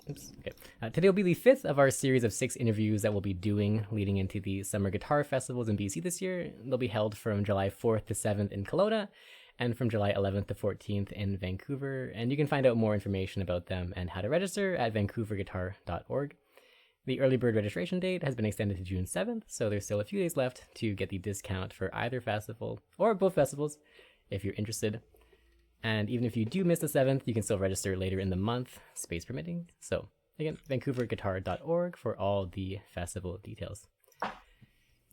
Oops. Okay. Today will be the fifth of our series of 6 interviews that we'll be doing leading into the summer guitar festivals in BC this year. They'll be held from July 4th to 7th in Kelowna and from July 11th to 14th in Vancouver. And you can find out more information about them and how to register at vancouverguitar.org. The early bird registration date has been extended to June 7th, so there's still a few days left to get the discount for either festival or both festivals if you're interested. And even if you do miss the 7th, you can still register later in the month, space permitting. So again, vancouverguitar.org for all the festival details.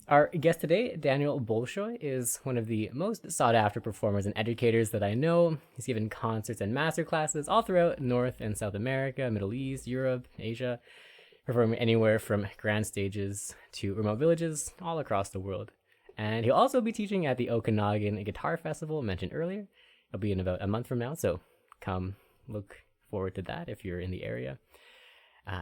Our guest today, Daniel Bolshoy, is one of the most sought-after performers and educators that I know. He's given concerts and masterclasses all throughout North and South America, Middle East, Europe, Asia, performing anywhere from grand stages to remote villages all across the world. And he'll also be teaching at the Okanagan Guitar Festival mentioned earlier. It'll be in about a month from now, so come look forward to that if you're in the area.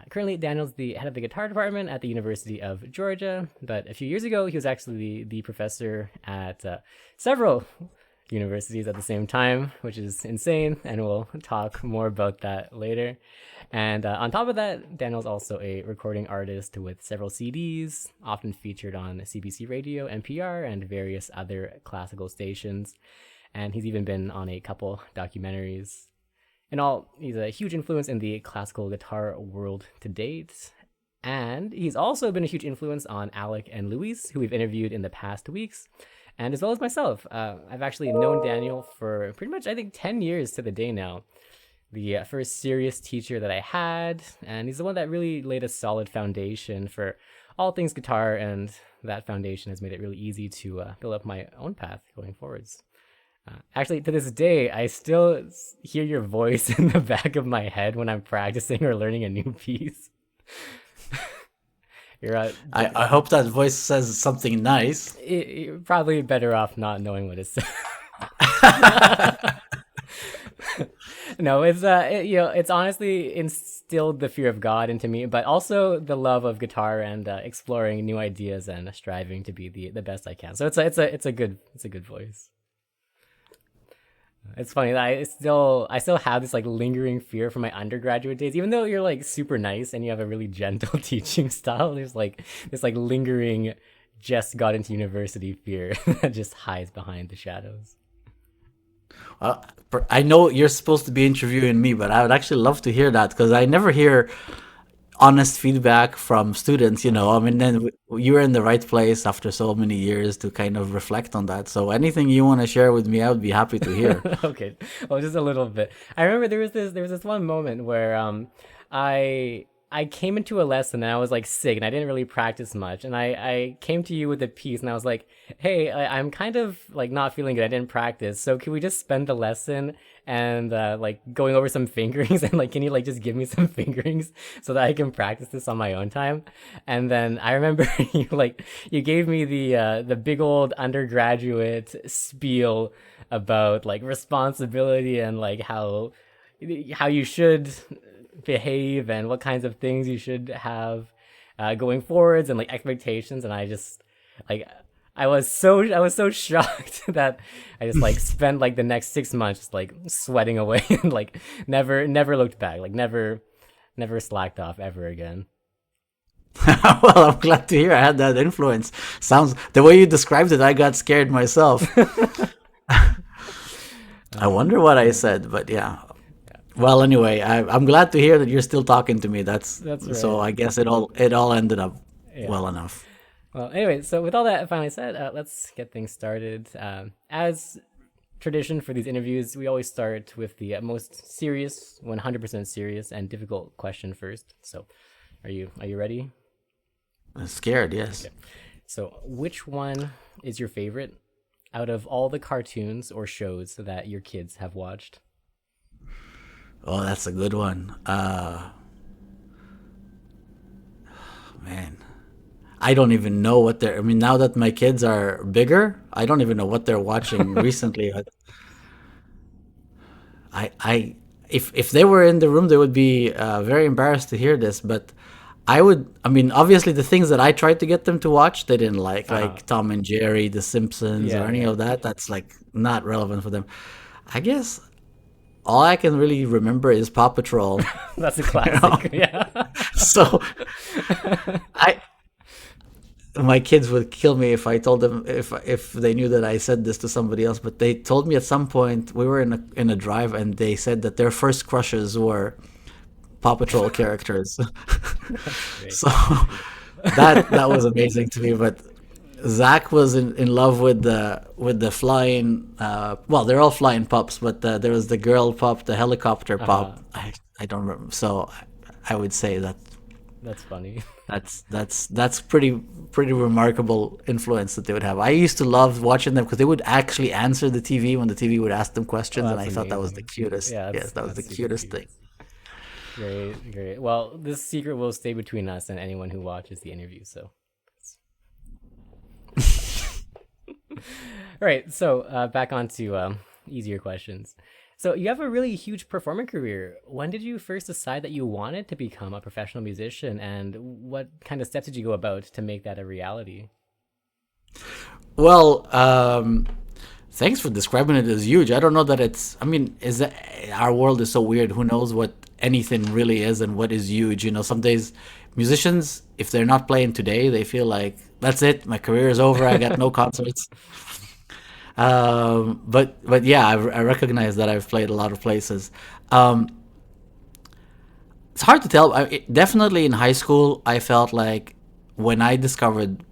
Currently, Daniel's the head of the guitar department at the University of Georgia, but a few years ago, he was actually the professor at several universities at the same time, which is insane, and we'll talk more about that later. And on top of that, Daniel's also a recording artist with several CDs, often featured on CBC Radio, NPR, and various other classical stations. And he's even been on a couple documentaries. In all, he's a huge influence in the classical guitar world to date. And he's also been a huge influence on Alec and Luis, who we've interviewed in the past weeks, and as well as myself. I've actually known Daniel for pretty much, I think, 10 years to the day now. The first serious teacher that I had, and he's the one that really laid a solid foundation for all things guitar, and that foundation has made it really easy to build up my own path going forwards. Actually, to this day, I still hear your voice in the back of my head when I'm practicing or learning a new piece. I hope that voice says something nice. You're probably better off not knowing what it says. No, it's honestly instilled the fear of God into me, but also the love of guitar and exploring new ideas and striving to be the best I can. So it's a good voice. It's funny that I still have this like lingering fear from my undergraduate days, even though you're like super nice and you have a really gentle teaching style. There's like this like lingering just got into university fear that just hides behind the shadows. I know you're supposed to be interviewing me, but I would actually love to hear that because I never hear honest feedback from students. I mean, then you were in the right place after so many years to kind of reflect on that. So anything you want to share with me, I would be happy to hear. Okay, well, just a little bit. I remember there was this one moment where I came into a lesson and I was like sick and I didn't really practice much, and I came to you with a piece and I was like, hey, I'm kind of like not feeling good. I didn't practice, so can we just spend the lesson and like going over some fingerings, and like can you like just give me some fingerings so that I can practice this on my own time? And then I remember you gave me the big old undergraduate spiel about like responsibility and like how you should behave and what kinds of things you should have going forwards and like expectations. And I just like I was so shocked that I just like spent like the next 6 months just like sweating away and like never looked back, like never slacked off ever again. Well, I'm glad to hear I had that influence. Sounds the way you described it, I got scared myself. I wonder what I said, but yeah. Well, anyway, I'm glad to hear that you're still talking to me. That's right. So I guess it all ended up well enough. Well, anyway, so with all that finally said, let's get things started. As tradition for these interviews, we always start with the most serious, 100% serious and difficult question first. So, are you ready? I'm scared, yes. Okay. So, which one is your favorite out of all the cartoons or shows that your kids have watched? Oh, that's a good one. Man, I don't even know what they're. I mean, now that my kids are bigger, I don't even know what they're watching recently. If they were in the room, they would be very embarrassed to hear this. But I would. I mean, obviously, the things that I tried to get them to watch, they didn't like Tom and Jerry, The Simpsons, or any of that. That's like not relevant for them. I guess all I can really remember is Paw Patrol. That's a You know? classic. Yeah. So I my kids would kill me if I told them if they knew that I said this to somebody else. But they told me at some point we were in a drive, and they said that their first crushes were Paw Patrol characters. That's great. So that was amazing to me. But Zach was in love with the flying. Well, they're all flying pups, but there was the girl pup, the helicopter Uh-huh. pup. I don't remember. So I would say that That's funny. that's pretty remarkable influence that they would have. I used to love watching them because they would actually answer the TV when the TV would ask them Oh, questions, and that's I thought that was the amazing. cutest. Yeah, Yes, that was that's the super cutest cute. thing. Great, great. Well, this secret will stay between us and anyone who watches the interview. So, all right. So, back on to easier questions. So, you have a really huge performing career. When did you first decide that you wanted to become a professional musician, and what kind of steps did you go about to make that a reality? Well, thanks for describing it as huge. I don't know that it's. I mean, is that our world is so weird? Who knows what anything really is and what is huge? You know, some days musicians, if they're not playing today, they feel like that's it. My career is over. I got no concerts. But yeah, I recognize that I've played a lot of places. Um, it's hard to tell. Definitely in high school, I felt like when I discovered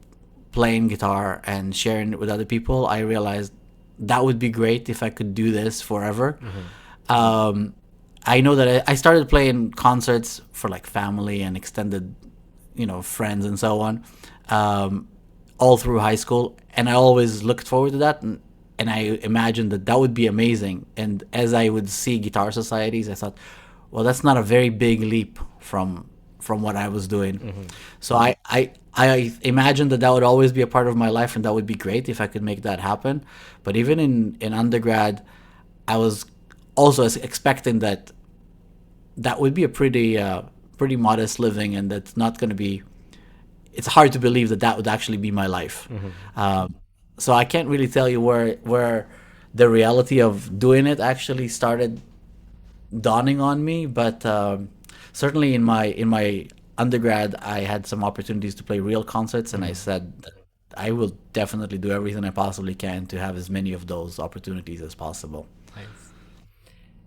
playing guitar and sharing it with other people, I realized that would be great if I could do this forever. Mm-hmm. Um, I know that I started playing concerts for like family and extended, friends and so on, um, all through high school, and I always looked forward to that, and I imagined that that would be amazing. And as I would see guitar societies, I thought, well, that's not a very big leap from what I was doing. Mm-hmm. So I imagined that that would always be a part of my life, and that would be great if I could make that happen. But even in undergrad, I was also expecting that that would be a pretty modest living, and that's not going to be. It's hard to believe that that would actually be my life. Mm-hmm. So I can't really tell you where the reality of doing it actually started dawning on me, but certainly in my undergrad, I had some opportunities to play real concerts, and I Mm-hmm. said that I will definitely do everything I possibly can to have as many of those opportunities as possible. Nice.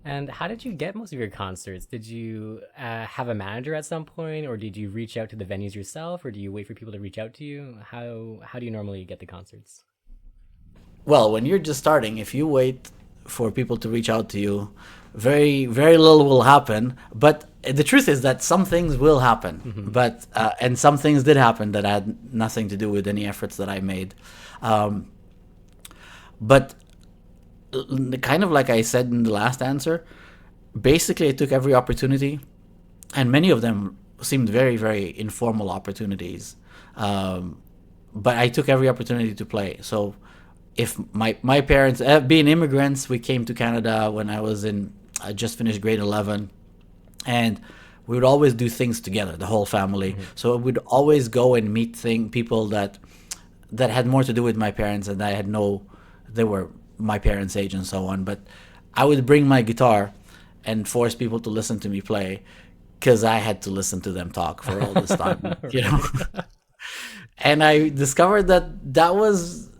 And how did you get most of your concerts? Did you have a manager at some point, or did you reach out to the venues yourself, or do you wait for people to reach out to you? How do you normally get the concerts? Well, when you're just starting, if you wait for people to reach out to you, very very little will happen. But the truth is that some things will happen. Mm-hmm. But and some things did happen that had nothing to do with any efforts that I made. Um, but kind of like I said in the last answer, basically I took every opportunity, and many of them seemed very very informal opportunities. Um, but I took every opportunity to play. So if my parents, being immigrants, we came to Canada when I just finished grade 11, and we would always do things together, the whole family. Mm-hmm. So we'd always go and meet people that had more to do with my parents, and I had no, they were my parents' age and so on. But I would bring my guitar and force people to listen to me play because I had to listen to them talk for all this time, Right. And I discovered that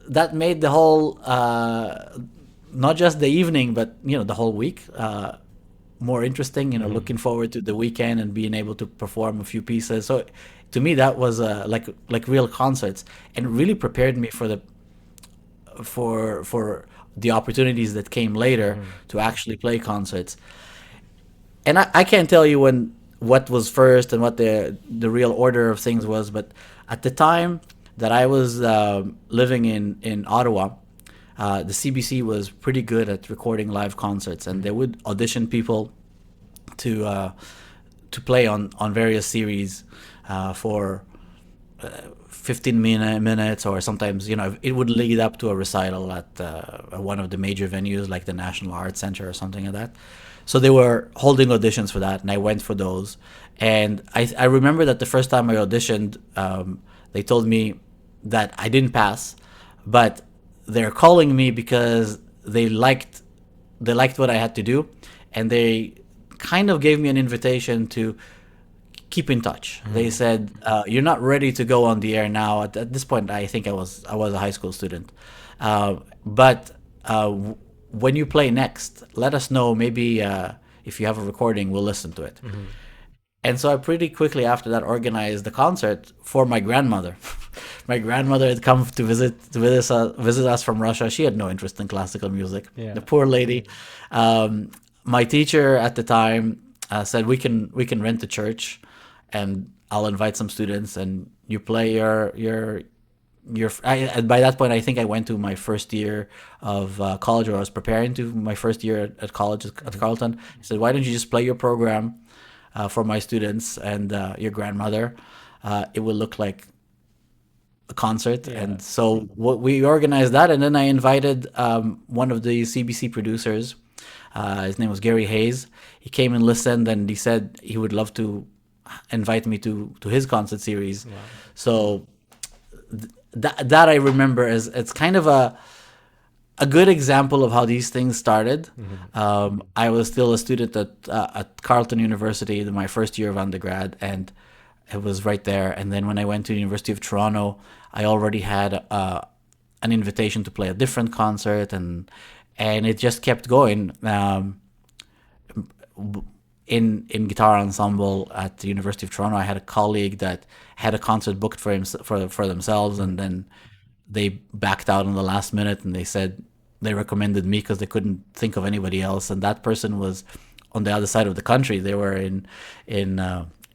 that made the whole, not just the evening, but the whole week, more interesting. Mm-hmm. Looking forward to the weekend and being able to perform a few pieces. So to me, that was like real concerts, and really prepared me for the opportunities that came later Mm-hmm. to actually play concerts. And I can't tell you what was first and what the real order of things was, but at the time that I was living in Ottawa, the CBC was pretty good at recording live concerts, and they would audition people to uh, to play on various series for 15 minutes, or sometimes it would lead up to a recital at one of the major venues like the National Arts Center or something like that. So they were holding auditions for that, and I went for those. And I remember that the first time I auditioned, they told me that I didn't pass, but they're calling me because they liked what I had to do, and they kind of gave me an invitation to keep in touch. They said, "You're not ready to go on the air now." At this point, I think I was a high school student, but when you play next, let us know. Maybe if you have a recording, we'll listen to it. And so I pretty quickly after that organized the concert for my grandmother. My grandmother had come to visit us from Russia. She had no interest in classical music. Yeah. The poor lady. My teacher at the time said we can rent the church, and I'll invite some students, and you play your. By that point, I think I went to my first year of college, or I was preparing to my first year at college at Carleton. He said, "Why don't you just play your program for my students and your grandmother? It will look like a concert." Yeah. And so we organized that, and then I invited one of the CBC producers. His name was Gary Hayes. He came and listened, and he said he would love to invite me to his concert series. Wow. So that I remember as it's kind of a good example of how these things started. I was still a student at Carleton University, my first year of undergrad, and it was right there. And then when I went to the University of Toronto, I already had an invitation to play a different concert, and it just kept going. In guitar ensemble at the University of Toronto, I had a colleague that had a concert booked for themselves, and then they backed out on the last minute, and they said they recommended me because they couldn't think of anybody else. And that person was on the other side of the country. They were in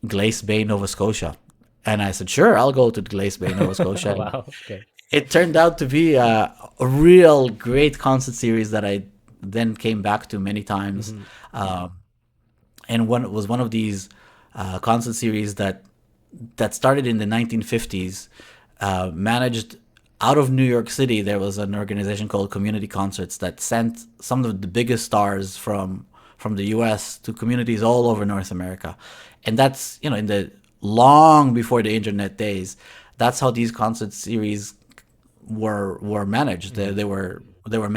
Glace Bay, Nova Scotia, and I said, "Sure, I'll go to Glace Bay, Nova Scotia." Wow. Okay. It turned out to be a real great concert series that I then came back to many times. And it was one of these concert series that started in the 1950s, managed out of New York City. There was an organization called Community Concerts that sent some of the biggest stars from the U.S. to communities all over North America, and that's in the long before the internet days. That's how these concert series were managed. They were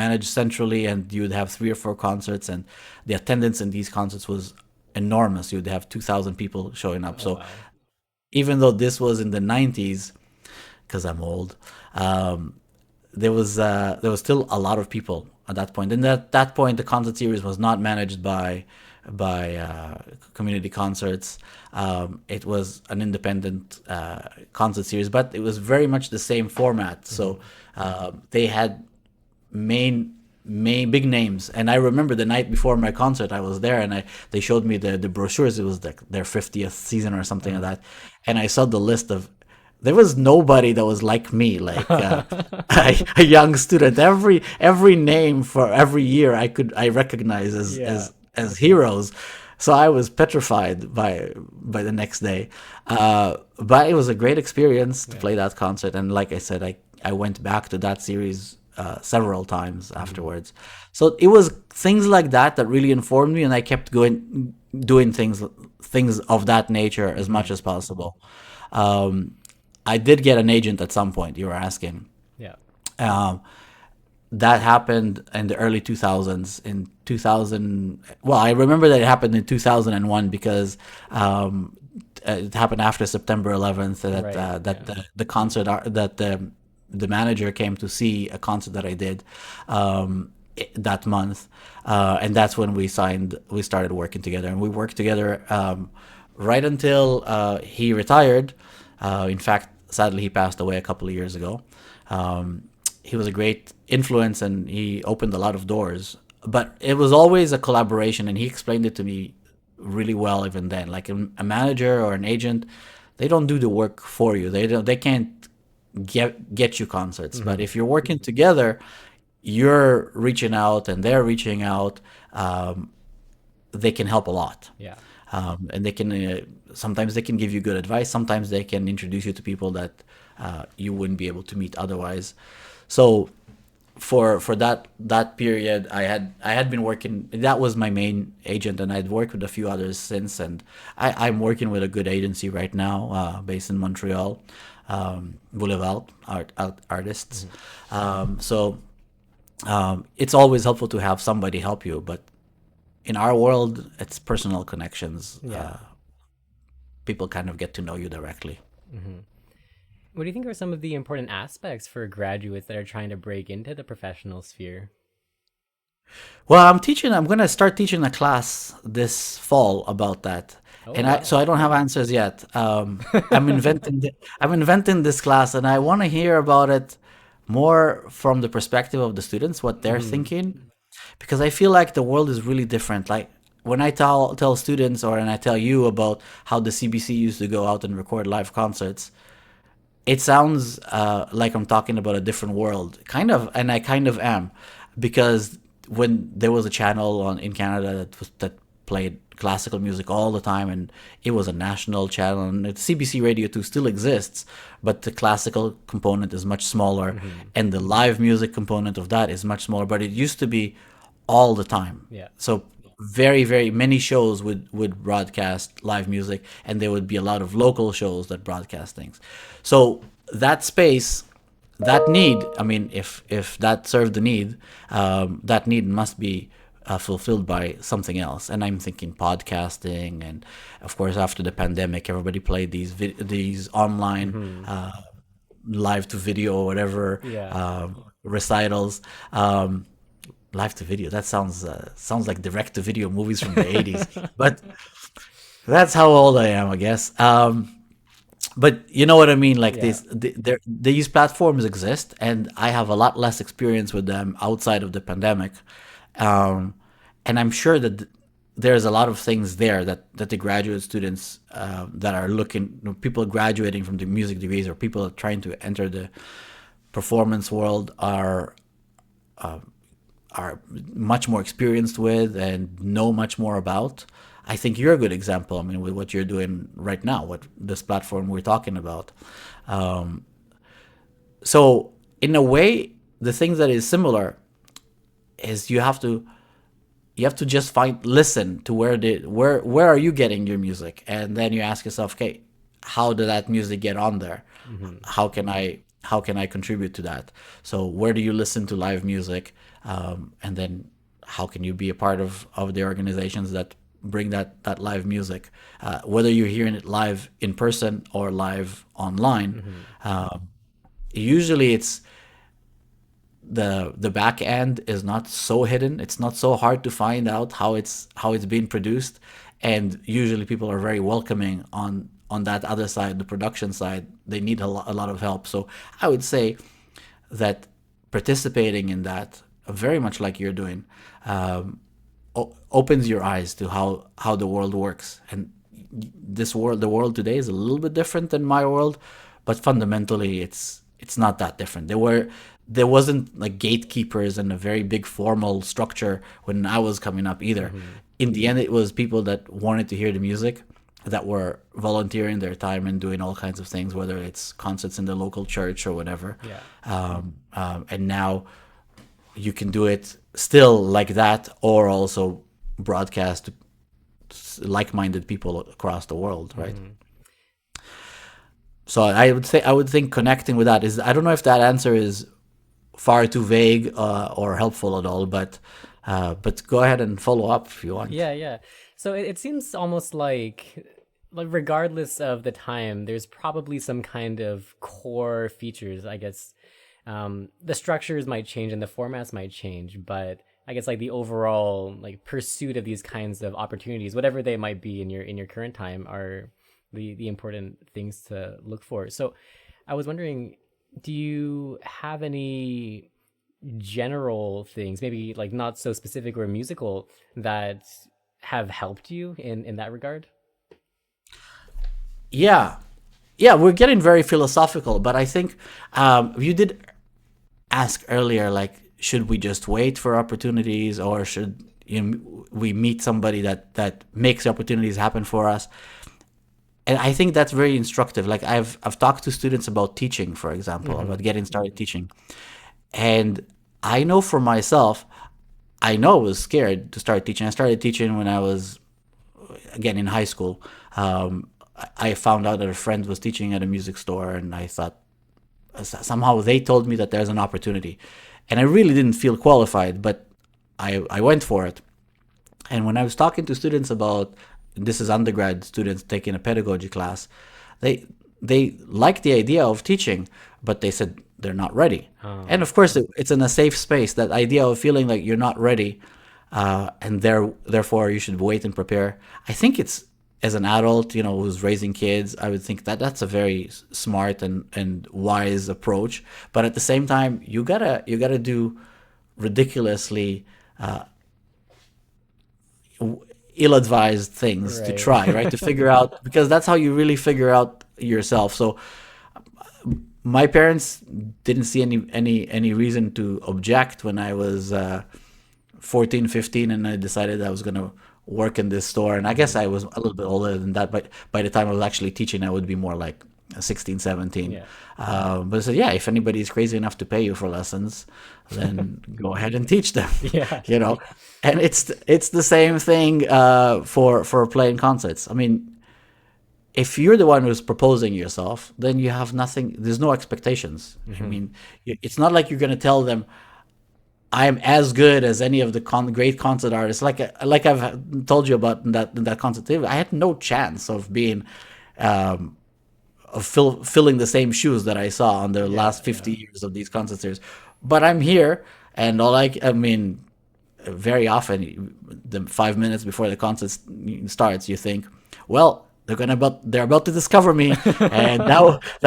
managed centrally, and you'd have 3 or 4 concerts, and the attendance in these concerts was enormous. You'd have 2,000 people showing up. Oh, So wow. even though this was in the 90s, because I'm old, there was still a lot of people at that point. And at that point, the concert series was not managed by community concerts. It was an independent concert series, but it was very much the same format. So they had main big names. And I remember the night before my concert, I was there, and they showed me the brochures. It was like their 50th season or something like that, and I saw the list of. There was nobody that was like me, like a young student. Every name for every year I recognize as Yeah. as heroes. So I was petrified by the next day. But it was a great experience to play that concert, and like I said, I went back to that series several times afterwards. So it was things like that really informed me, and I kept going doing things of that nature as much as possible. I did get an agent at some point. You were asking. Yeah. Um, that happened in the early 2000s. In 2000, well, I remember that it happened in 2001 because it happened after September 11th. That Right. that Yeah. the concert that the manager came to see a concert that I did that month, and that's when we started working together, and we worked together right until he retired. In fact, sadly, he passed away a couple of years ago. He was a great influence, and he opened a lot of doors. But it was always a collaboration, and he explained it to me really well even then. Like a manager or an agent, they don't do the work for you. They can't get you concerts. But if you're working together, you're reaching out and they're reaching out. They can help a lot. Yeah. And they can sometimes they can give you good advice. Sometimes they can introduce you to people that you wouldn't be able to meet otherwise. So for that period, I had been working. That was my main agent, and I'd worked with a few others since. And I'm working with a good agency right now, based in Montreal, Boulevard Artists. So it's always helpful to have somebody help you, but in our world, it's personal connections. Yeah. People kind of get to know you directly. What do you think are some of the important aspects for graduates that are trying to break into the professional sphere? Well, I'm going to start teaching a class this fall about that. Oh, And wow. I don't have answers yet. I'm inventing this class, and I want to hear about it more from the perspective of the students, what they're Hmm. thinking, because I feel like the world is really different. Like when I tell students, or when I tell you about how the CBC used to go out and record live concerts, it sounds like I'm talking about a different world, kind of, and I kind of am, because when there was a channel on in Canada that played classical music all the time, and it was a national channel, and CBC Radio 2 still exists, but the classical component is much smaller, and the live music component of that is much smaller. But it used to be all the time. Yeah. So very many shows would broadcast live music, and there would be a lot of local shows that broadcast things. So that space, that need, I mean, if that served the need, that need must be fulfilled by something else. And I'm thinking podcasting, and of course after the pandemic, everybody played these online live to video or whatever Yeah. recitals. Live to video. That sounds like direct to video movies from the 80s. But that's how old I am, I guess. But you know what I mean. Like Yeah. these platforms exist, and I have a lot less experience with them outside of the pandemic. Um, and I'm sure that there's a lot of things there that the graduate students that are looking, people graduating from the music degrees, or people trying to enter the performance world are much more experienced with and know much more about. I think you're a good example. I mean, with what you're doing right now, what this platform we're talking about. So, in a way, the things that is similar is you have to just listen to where are you getting your music, and then you ask yourself, okay, how did that music get on there? How can I contribute to that? So where do you listen to live music, and then how can you be a part of the organizations that bring that live music, whether you're hearing it live in person or live online. Usually it's the back end is not so hidden. It's not so hard to find out how it's being produced, and usually people are very welcoming on that other side, the production side. They need a lot of help. So I would say that participating in that, very much like you're doing, opens your eyes to how the world works. And the world today is a little bit different than my world, but fundamentally it's not that different. There wasn't like gatekeepers and a very big formal structure when I was coming up either. In the end, it was people that wanted to hear the music that were volunteering their time and doing all kinds of things, whether it's concerts in the local church or whatever. Yeah. And now you can do it still like that, or also broadcast to like-minded people across the world, right? So I would think connecting with that is, I don't know if that answer is far too vague or helpful at all, but go ahead and follow up if you want. Yeah, yeah. So it seems almost like regardless of the time, there's probably some kind of core features, I guess. The structures might change and the formats might change, but I guess like the overall like pursuit of these kinds of opportunities, whatever they might be in your current time, are the important things to look for. So I was wondering, do you have any general things, maybe like not so specific or musical, that have helped you in that regard? Yeah, yeah, we're getting very philosophical, but I think you did ask earlier, like, should we just wait for opportunities, or should we meet somebody that makes opportunities happen for us? And I think that's very instructive. Like I've talked to students about teaching, for example, about getting started teaching, and I know for myself, I know I was scared to start teaching. I started teaching when I was, again, in high school. I found out that a friend was teaching at a music store, and I thought, somehow they told me that there's an opportunity, and I really didn't feel qualified, but I went for it. And when I was talking to students about, this is undergrad students taking a pedagogy class, they they like the idea of teaching, but they said they're not ready. And Oh, of course, it's in a safe space. That idea of feeling like you're not ready, and therefore you should wait and prepare. I think it's, as an adult, who's raising kids, I would think that that's a very smart and wise approach. But at the same time, you gotta do ridiculously ill-advised things to right. try, right? To figure out, because that's how you really figure out yourself. So my parents didn't see any reason to object when I was 14, 15, and I decided I was going to work in this store. And I guess Hmm. I was a little bit older than that, but by the time I was actually teaching, I would be more like 16, 17. Yeah. But I said, yeah, if anybody's crazy enough to pay you for lessons, then go ahead and teach them, Yeah. you know. And it's the same thing for playing concerts. I mean, if you're the one who's proposing yourself, then you have nothing. There's no expectations. I Hmm. mean, it's not like you're going to tell them, "I'm as good as any of the great concert artists." Like I've told you about in that concert. I had no chance of being of filling the same shoes that I saw on the Yeah. last Yeah. 50 years of these concert series. But I'm here, and I mean, very often, the 5 minutes before the concert starts, you think, well, they're about to discover me, and that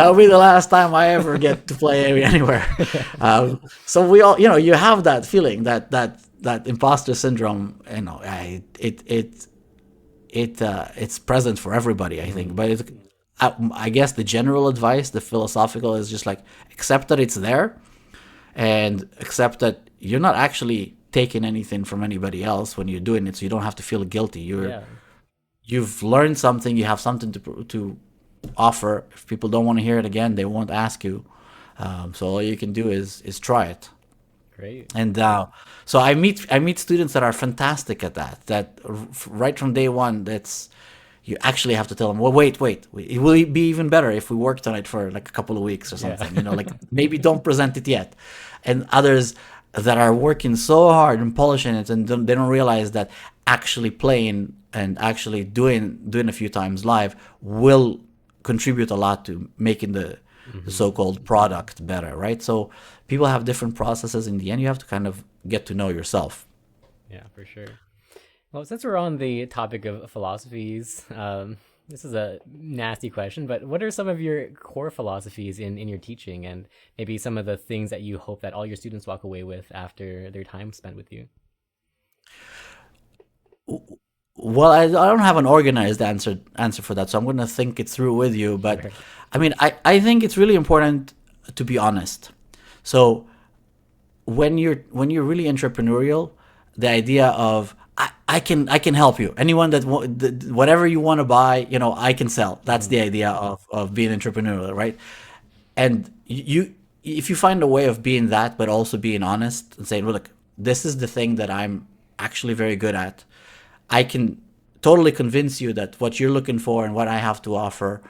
will be the last time I ever get to play anywhere. So we all, you have that feeling, that imposter syndrome. It's present for everybody, I think. Hmm. But I guess the general advice, the philosophical, is just like, accept that it's there, and accept that you're not actually taking anything from anybody else when you're doing it, so you don't have to feel guilty. Yeah. You've learned something, you have something to offer. If people don't want to hear it again, they won't ask you. So all you can do is try it. Great. And so I meet students that are fantastic at that. Right from day one, that's you actually have to tell them, well, wait, it will be even better if we worked on it for like a couple of weeks or Yeah. something. Like, maybe don't present it yet. And others that are working so hard and polishing it, and they don't realize that actually playing and actually doing a few times live will contribute a lot to making the Hmm. so-called product better, right? So people have different processes. In the end, you have to kind of get to know yourself. Yeah, for sure. Well, since we're on the topic of philosophies, this is a nasty question, but what are some of your core philosophies in your teaching, and maybe some of the things that you hope that all your students walk away with after their time spent with you? Well, I don't have an organized answer for that, so I'm going to think it through with you. But Sure. I mean, I think it's really important to be honest. So when you're really entrepreneurial, the idea of, I can help you. Anyone whatever you want to buy, I can sell. That's the Hmm. idea of being entrepreneurial, right? And if you find a way of being that, but also being honest and saying, well, look, this is the thing that I'm actually very good at. I can totally convince you that what you're looking for and what I have to offer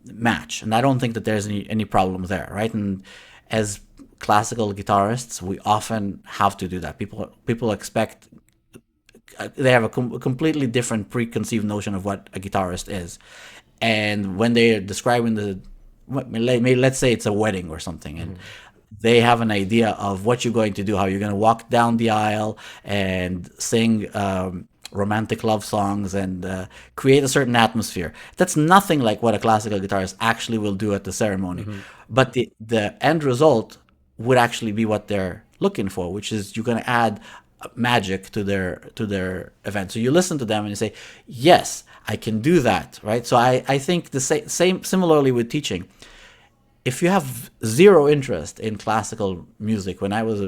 match. And I don't think that there's any problem there, right? And as classical guitarists, we often have to do that. People expect, they have a completely different preconceived notion of what a guitarist is. And when they're describing let's say it's a wedding or something, and Hmm. they have an idea of what you're going to do, how you're going to walk down the aisle and sing romantic love songs and create a certain atmosphere. That's nothing like what a classical guitarist actually will do at the ceremony. Hmm. But the end result would actually be what they're looking for, which is you're going to add magic to their event. So you listen to them and you say, yes, I can do that, right? So I think the same similarly with teaching. If you have zero interest in classical music, when I was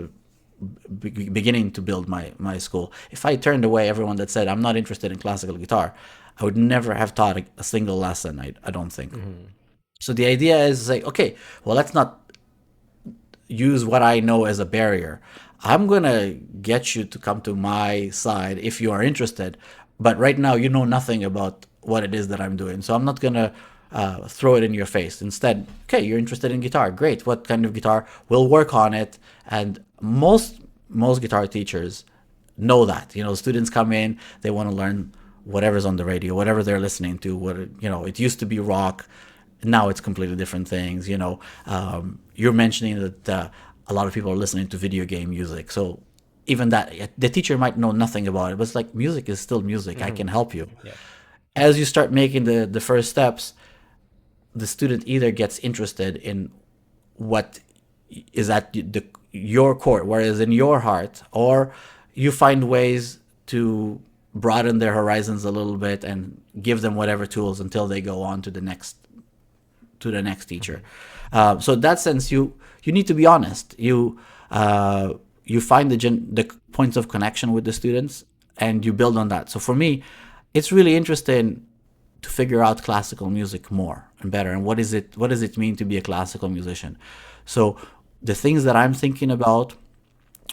beginning to build my school, if I turned away everyone that said I'm not interested in classical guitar, I would never have taught a single lesson. I don't think. Hmm. So the idea is like, okay, well, let's not use what I know as a barrier. I'm gonna get you to come to my side if you are interested, but right now you know nothing about what it is that I'm doing, so I'm not gonna throw it in your face. Instead, okay, you're interested in guitar, great. What kind of guitar? We'll work on it. And most guitar teachers know that. Students come in, they want to learn whatever's on the radio, whatever they're listening to. It used to be rock, now it's completely different things. You're mentioning that a lot of people are listening to video game music, so even that, the teacher might know nothing about it, but it's like music is still music. I can help you. Yeah. As you start making the first steps, the student either gets interested in what is at your core, whereas in your heart, or you find ways to broaden their horizons a little bit and give them whatever tools until they go on to the next teacher. So in that sense, you need to be honest. You find the points of connection with the students, and you build on that. So for me, it's really interesting to figure out classical music more and better, and what does it mean to be a classical musician. So the things that I'm thinking about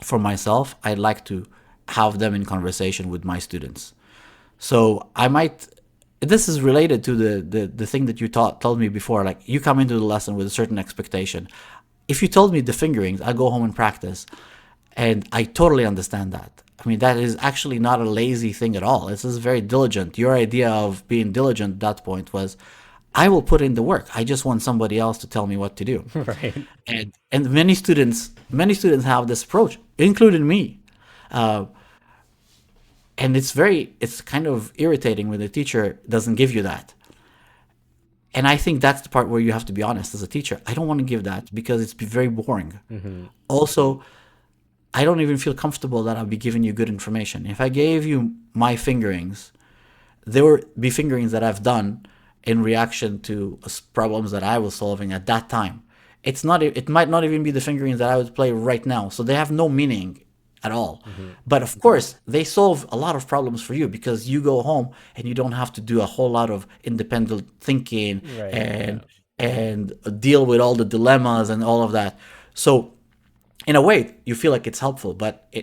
for myself, I'd like to have them in conversation with my students. So this is related to the thing that you told me before. Like, you come into the lesson with a certain expectation. If you told me the fingerings, I go home and practice, and I totally understand that. I mean, that is actually not a lazy thing at all. This is very diligent. Your idea of being diligent at that point was, I will put in the work. I just want somebody else to tell me what to do. Right. And many students have this approach, including me. And it's kind of irritating when the teacher doesn't give you that. And I think that's the part where you have to be honest as a teacher. I don't want to give that because it's very boring. Also, I don't even feel comfortable that I'll be giving you good information. If I gave you my fingerings, there would be fingerings that I've done in reaction to problems that I was solving at that time. It might not even be the fingerings that I would play right now, so they have no meaning at all. But of course, they solve a lot of problems for you because you go home and you don't have to do a whole lot of independent thinking, Right. and deal with all the dilemmas and all of that. So in a way, you feel like it's helpful, but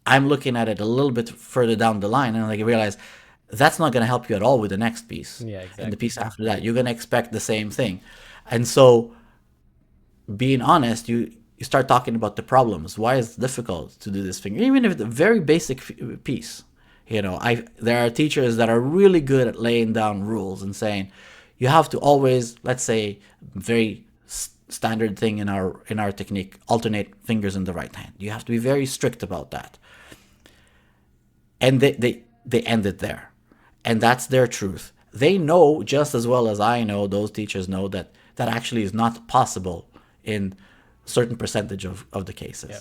I'm looking at it a little bit further down the line, and I realize that's not going to help you at all with the next piece. Yeah, And the exactly. piece after that, you're going to expect the same thing. And so, being honest, you start talking about the problems. Why is it difficult to do this thing? Even if it's a very basic piece. There are teachers that are really good at laying down rules and saying, you have to always, let's say, very standard thing in our technique, alternate fingers in the right hand. You have to be very strict about that. And they end it there. And that's their truth. They know just as well as I know, those teachers know, that actually is not possible in a certain percentage of the cases. Yeah.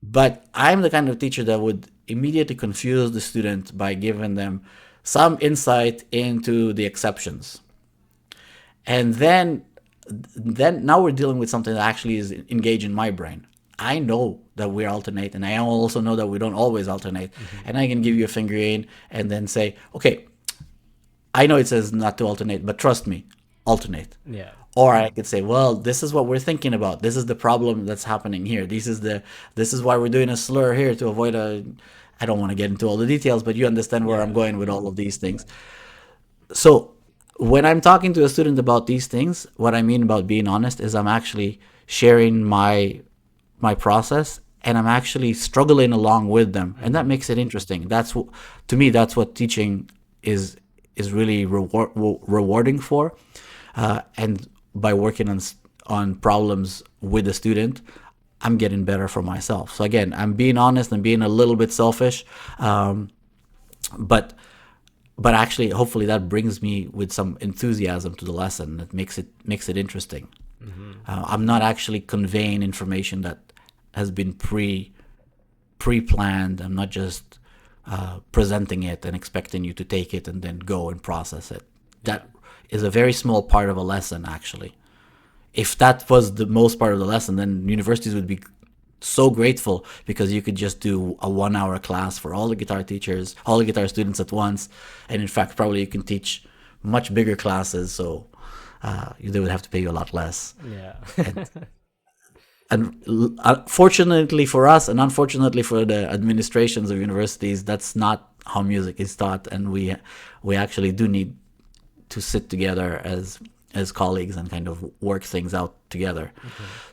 But I'm the kind of teacher that would immediately confuse the student by giving them some insight into the exceptions. And then now we're dealing with something that actually is engaging my brain. I know that we alternate, and I also know that we don't always alternate. And I can give you a fingering and then say, okay, I know it says not to alternate, but trust me, alternate. Yeah. Or I could say, well, this is what we're thinking about. This is the problem that's happening here. This is why we're doing a slur here to avoid I don't want to get into all the details, but you understand where I'm going with all of these things. So when I'm talking to a student about these things, what I mean about being honest is I'm actually sharing my process, and I'm actually struggling along with them, and that makes it interesting. To me, that's what teaching is really rewarding for, and by working on problems with the student, I'm getting better for myself. So again, I'm being honest and being a little bit selfish, but actually, hopefully, that brings me with some enthusiasm to the lesson. That makes it interesting. I'm not actually conveying information that has been pre-planned. I'm not just presenting it and expecting you to take it and then go and process it. That is a very small part of a lesson, actually. If that was the most part of the lesson, then universities would be so grateful, because you could just do a 1-hour class for all the guitar teachers, all the guitar students at once. And in fact, probably you can teach much bigger classes, so they would have to pay you a lot less. Yeah. And fortunately for us, and unfortunately for the administrations of universities, that's not how music is taught, and we actually do need to sit together as as colleagues and kind of work things out together.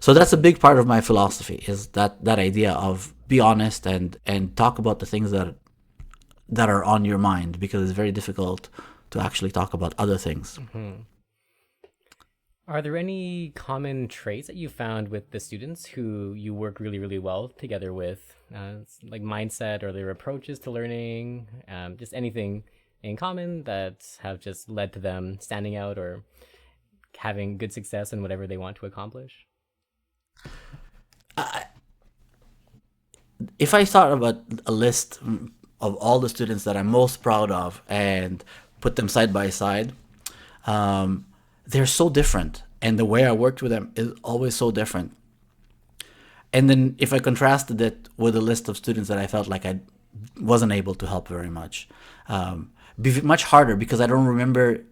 So that's a big part of my philosophy, is that idea of be honest and talk about the things that are on your mind, because it's very difficult to actually talk about other things. Are there any common traits that you found with the students who you work really, really well together with? Like mindset or their approaches to learning, just anything in common that have just led to them standing out or having good success in whatever they want to accomplish? If I thought about a list of all the students that I'm most proud of and put them side by side, they're so different, and the way I worked with them is always so different. And then if I contrasted it with a list of students that I felt like I wasn't able to help very much, be much harder because I don't remember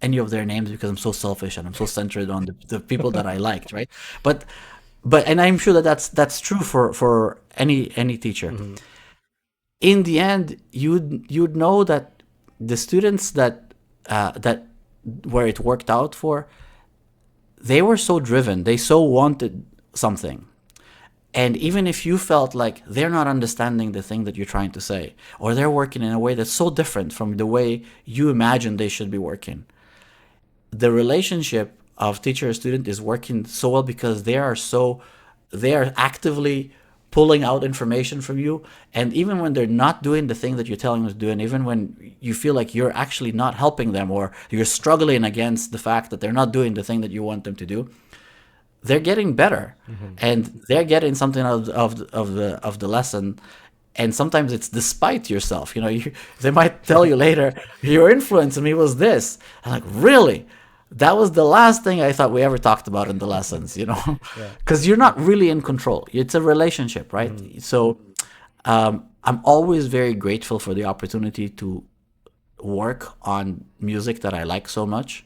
any of their names because I'm so selfish and I'm so centered on the people that I liked, right? But and I'm sure that that's true for any teacher. Mm-hmm. In the end, you'd know that the students that where it worked out for, they were so driven, they so wanted something. And even if you felt like they're not understanding the thing that you're trying to say, or they're working in a way that's so different from the way you imagine they should be working, the relationship of teacher and student is working so well because they are actively pulling out information from you. And even when they're not doing the thing that you're telling them to do, and even when you feel like you're actually not helping them, or you're struggling against the fact that they're not doing the thing that you want them to do, they're getting better, and they're getting something out of the lesson. And sometimes it's despite yourself. They might tell you later, your influence on me was this. I'm like, really? That was the last thing I thought we ever talked about in the lessons, Yeah. because you're not really in control. It's a relationship, right? So I'm always very grateful for the opportunity to work on music that I like so much.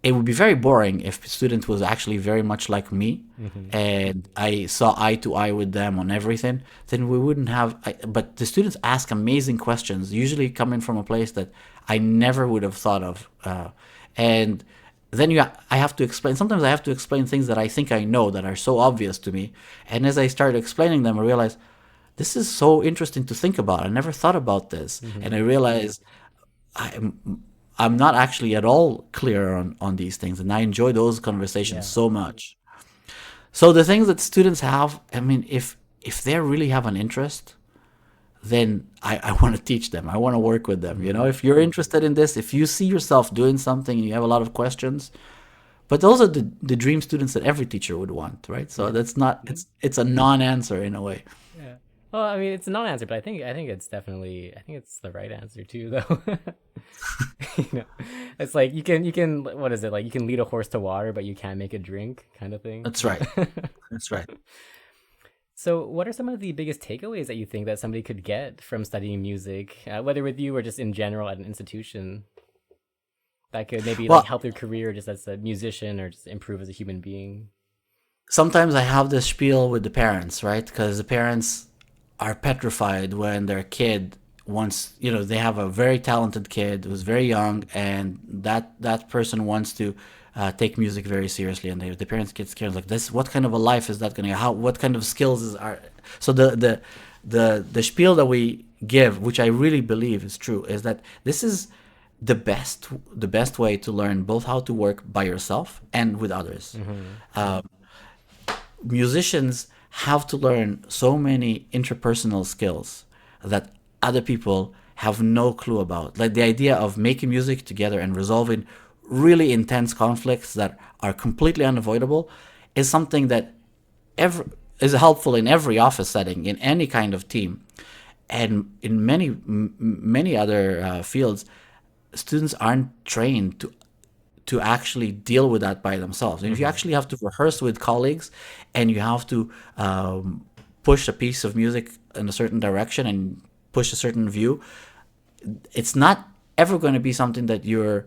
It would be very boring if a student was actually very much like me, and I saw eye to eye with them on everything. Then we wouldn't have. But the students ask amazing questions, usually coming from a place that I never would have thought of. And then I have to explain. Sometimes I have to explain things that I think I know that are so obvious to me. And as I started explaining them, I realized this is so interesting to think about. I never thought about this, and I realized I'm not actually at all clear on these things, and I enjoy those conversations Yeah. so much. So the things that students have, I mean, if they really have an interest, then I want to teach them. I want to work with them. If you're interested in this, if you see yourself doing something and you have a lot of questions, but those are the dream students that every teacher would want, right? So that's not it's a non-answer in a way. Yeah. Well, I mean, it's a non-answer, but I think it's definitely the right answer too, though. you know, it's like you can what is it like? You can lead a horse to water, but you can't make it drink, kind of thing. That's right. That's right. So, what are some of the biggest takeaways that you think that somebody could get from studying music, whether with you or just in general at an institution, that could maybe like Well, help their career just as a musician or just improve as a human being? sometimes I have this spiel with the parents, right? Because the parents are petrified when their kid wants, they have a very talented kid who's very young, and that person wants to take music very seriously, and the parents get scared like this. What kind of a life is that going to? How? What kind of skills are? So the spiel that we give, which I really believe is true, is that this is the best way to learn both how to work by yourself and with others. Musicians have to learn so many interpersonal skills that other people have no clue about. Like the idea of making music together and resolving really intense conflicts that are completely unavoidable is something that is helpful in every office setting, in any kind of team, and in many other fields. Students aren't trained to actually deal with that by themselves. And if you actually have to rehearse with colleagues, and you have to push a piece of music in a certain direction and push a certain view, it's not ever going to be something that you're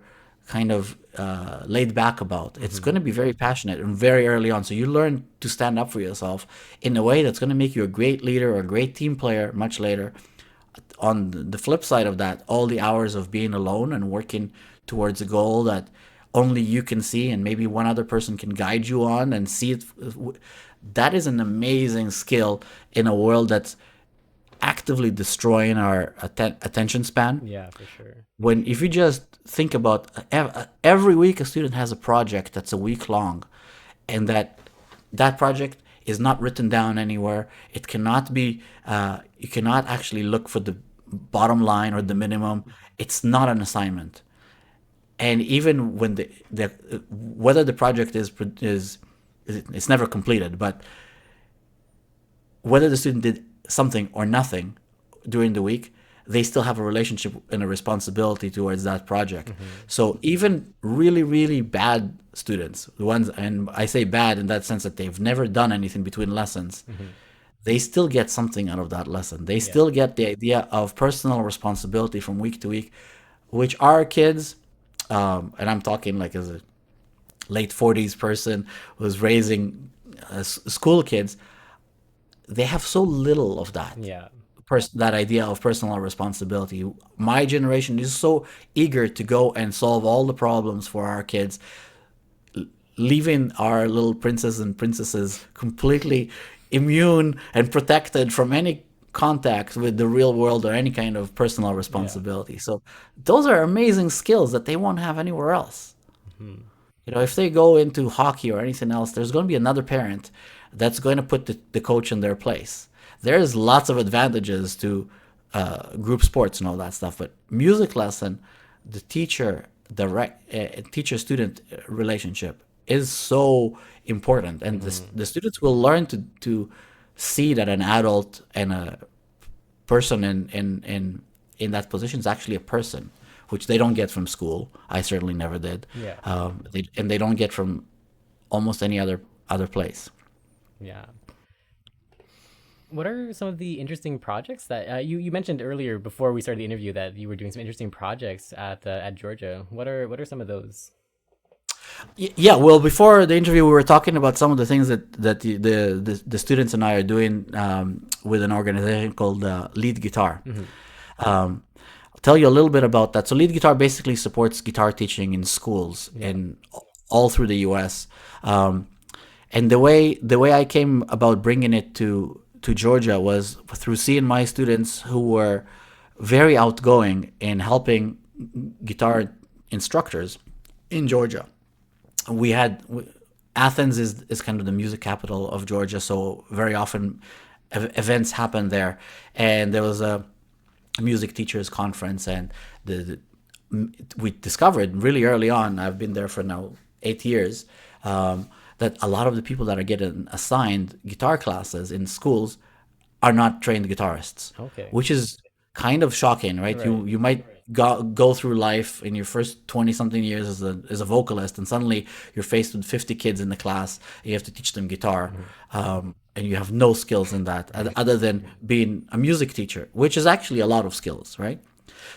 kind of laid back about. It's going to be very passionate and very early on. So you learn to stand up for yourself in a way that's going to make you a great leader or a great team player much later. on the flip side of that, all the hours of being alone and working towards a goal that only you can see and maybe one other person can guide you on and see it, that is an amazing skill in a world that's actively destroying our attention span. Yeah, for sure. When if you just think about every week a student has a project that's a week long, and that project is not written down anywhere. It cannot be. You cannot actually look for the bottom line or the minimum. It's not an assignment. And even when the whether the project is it's never completed, but whether the student did something or nothing during the week, they still have a relationship and a responsibility towards that project. So even really, really bad students, the ones, and I say bad in that sense that they've never done anything between lessons, they still get something out of that lesson. They Yeah. still get the idea of personal responsibility from week to week, which our kids, and I'm talking like as a late 40s person who's raising school kids, they have so little of that Yeah. that idea of personal responsibility. My generation is so eager to go and solve all the problems for our kids, leaving our little princes and princesses completely immune and protected from any contact with the real world or any kind of personal Yeah. responsibility. So those are amazing skills that they won't have anywhere else. You know, if they go into hockey or anything else, there's going to be another parent that's going to put the coach in their place. There's lots of advantages to group sports and all that stuff, but music lesson, the teacher student relationship is so important, and the students will learn to see that an adult and a person in that position is actually a person, which they don't get from school. I certainly never did. Yeah. And they don't get from almost any other place. Yeah. What are some of the interesting projects that you mentioned earlier before we started the interview that you were doing some interesting projects at Georgia? What are some of those? Yeah, well, before the interview, we were talking about some of the things that the students and I are doing with an organization called Lead Guitar. Um, I'll tell you a little bit about that. So, Lead Guitar basically supports guitar teaching in schools Yeah. in all through the U.S. And the way I came about bringing it to Georgia was through seeing my students who were very outgoing in helping guitar instructors in Georgia. We had Athens is kind of the music capital of Georgia, so very often events happen there, and there was a music teachers conference, and we discovered really early on. I've been there for now 8 years. That a lot of the people that are getting assigned guitar classes in schools are not trained guitarists, Okay. which is kind of shocking, right? Right. You might go through life in your first 20 something years as a vocalist, and suddenly you're faced with 50 kids in the class, and you have to teach them guitar, and you have no skills in that other than being a music teacher, which is actually a lot of skills, right?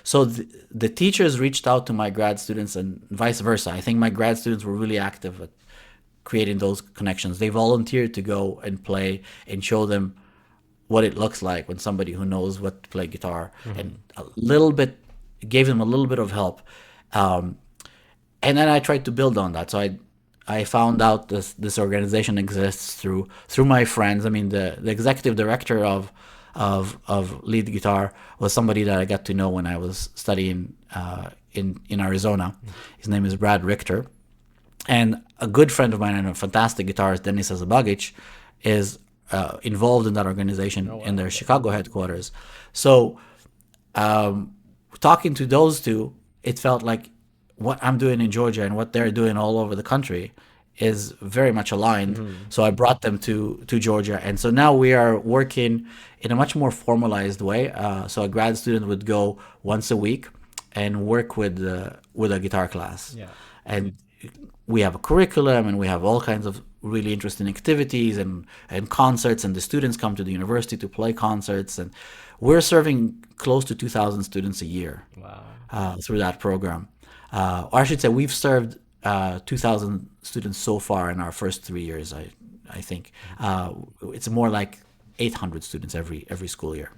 So the teachers reached out to my grad students and vice versa. I think my grad students were really active at creating those connections. They volunteered to go and play and show them what it looks like when somebody who knows what to play guitar, and a little bit gave them a little bit of help. And then I tried to build on that. So I found out this organization exists through my friends. I mean, the executive director of Lead Guitar was somebody that I got to know when I was studying in Arizona. His name is Brad Richter. And a good friend of mine and a fantastic guitarist, Denis Zabagic, is involved in that organization in their Chicago headquarters. So, talking to those two, it felt like what I'm doing in Georgia and what they're doing all over the country is very much aligned. So I brought them to Georgia, and so now we are working in a much more formalized way. So a grad student would go once a week and work with a guitar class, Yeah. and we have a curriculum and we have all kinds of really interesting activities and concerts, and the students come to the university to play concerts, and we're serving close to 2,000 students a year Wow. through that program. Or I should say we've served 2,000 students so far in our first 3 years. I think it's more like 800 students every school year.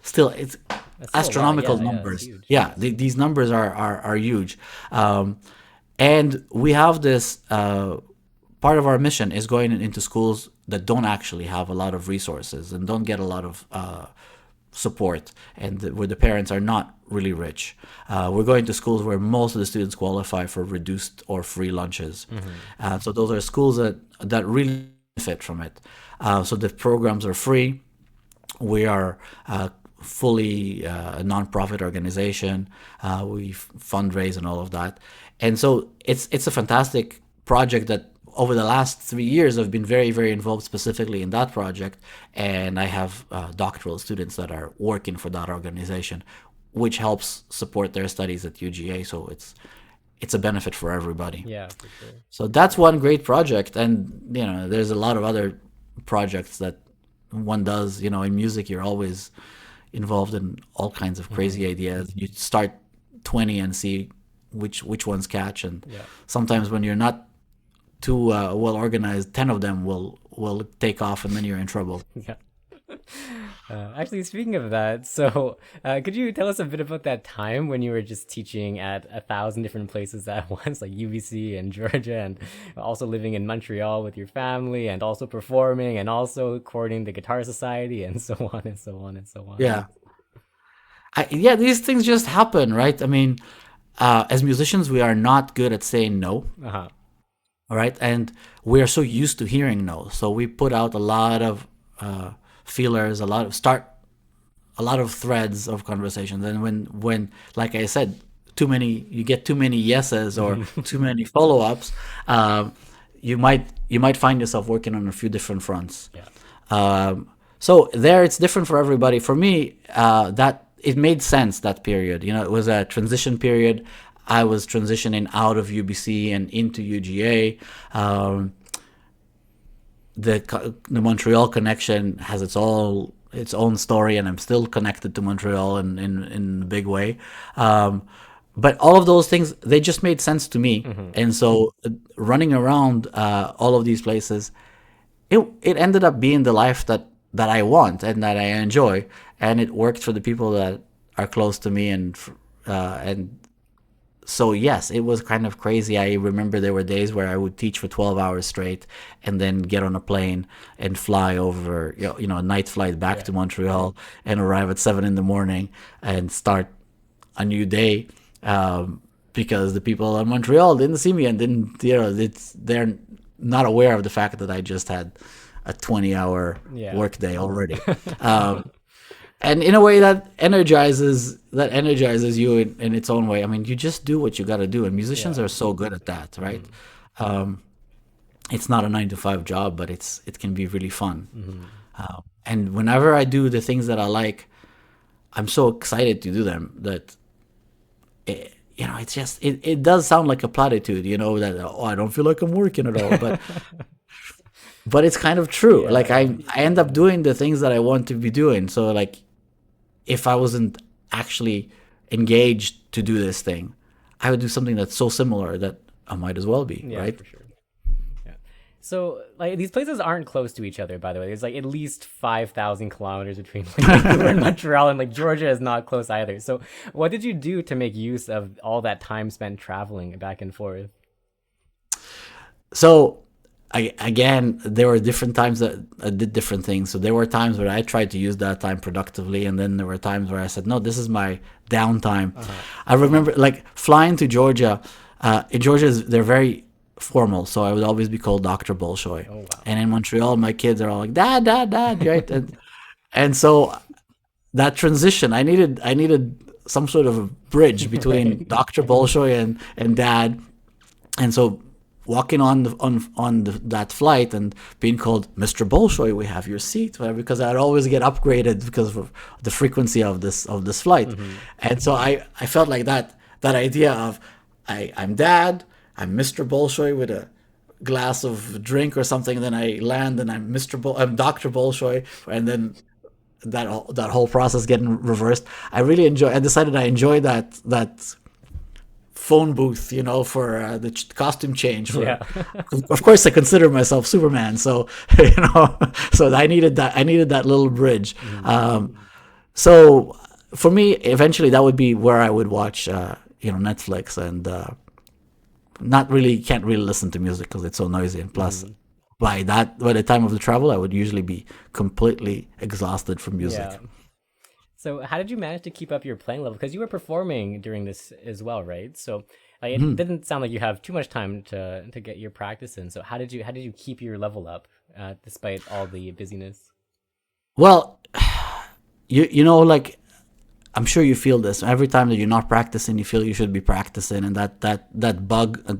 still it's That's still a lot. astronomical Yeah, it's numbers. huge. Yeah, these numbers are huge. And we have this part of our mission is going into schools that don't actually have a lot of resources and don't get a lot of support, and where the parents are not really rich. We're going to schools where most of the students qualify for reduced or free lunches. So those are schools that really benefit from it. So the programs are free. We are fully a nonprofit organization. We fundraise and all of that, and so it's a fantastic project that over the last 3 years I've been very, very involved specifically in that project, and I have doctoral students that are working for that organization, which helps support their studies at UGA. So it's a benefit for everybody. Yeah, for sure. So that's one great project, and there's a lot of other projects that one does. In music, you're always involved in all kinds of crazy ideas. You start 20 and see which ones catch, and Yeah. sometimes when you're not too well organized, 10 of them will take off, and then you're in trouble. Yeah. Actually, speaking of that, so could you tell us a bit about that time when you were just teaching at 1,000 different places at once, like UBC and Georgia, and also living in Montreal with your family, and also performing, and also courting the Guitar Society, and so on and so on and so on? Yeah. Yeah, these things just happen, right? I mean, as musicians, we are not good at saying no. Uh-huh. All right, and we are so used to hearing no, so we put out a lot of feelers, a lot of threads of conversations, and when like I said, you get too many yeses or too many follow-ups, you might find yourself working on a few different fronts. Yeah. So there, it's different for everybody. For me, that it made sense, that period. It was a transition period. I was transitioning out of UBC and into UGA. The Montreal connection has its own story, and I'm still connected to Montreal in a big way. But all of those things, they just made sense to me. And so running around all of these places, it ended up being the life that I want and that I enjoy, and it worked for the people that are close to me, and so yes, it was kind of crazy. I remember there were days where I would teach for 12 hours straight, and then get on a plane and fly over, a night flight back to Montreal, and arrive at 7 in the morning and start a new day, because the people in Montreal didn't see me and didn't, they're not aware of the fact that I just had a 20-hour work day already. And in a way that energizes you in its own way. I mean, you just do what you got to do, and musicians are so good at that, right? It's not a 9-to-5 job, but it can be really fun. And whenever I do the things that I like, I'm so excited to do them that it's just it does sound like a platitude, that I don't feel like I'm working at all, but it's kind of true. Like I end up doing the things that I want to be doing. So like, if I wasn't actually engaged to do this thing, I would do something that's so similar that I might as well be, right? For sure. Yeah. So like, these places aren't close to each other, by the way. There's like at least 5,000 kilometers between like Vancouver and Montreal, and like Georgia is not close either. So what did you do to make use of all that time spent traveling back and forth? So again, there were different times that I did different things. So there were times where I tried to use that time productively, and then there were times where I said, no, this is my downtime. I remember like flying to Georgia. In Georgia, they're very formal, so I would always be called Dr. Bolshoy. Oh, wow. And in Montreal, my kids are all like, Dad, Dad, Dad, right? And so that transition, I needed some sort of a bridge between Dr. Bolshoy and Dad. And so walking on that flight and being called Mr. Bolshoy, we have your seat, because I'd always get upgraded because of the frequency of this flight. And so I felt like that idea of I'm Dad, I'm Mr. Bolshoy with a glass of drink or something, then I land and I'm Dr. Bolshoy, and then that whole process getting reversed. I decided I enjoy that phone booth, for the costume change. Of course, I consider myself Superman, so so I needed that little bridge. So for me, eventually that would be where I would watch, Netflix, and not really can't really listen to music because it's so noisy. And plus, Hmm. by the time of the travel, I would usually be completely exhausted from music. Yeah. So how did you manage to keep up your playing level? Because you were performing during this as well, right? So like, it Mhm. didn't sound like you have too much time to get your practice in. So how did you keep your level up despite all the busyness? Well, like I'm sure you feel this every time that you're not practicing. You feel you should be practicing, and that bug at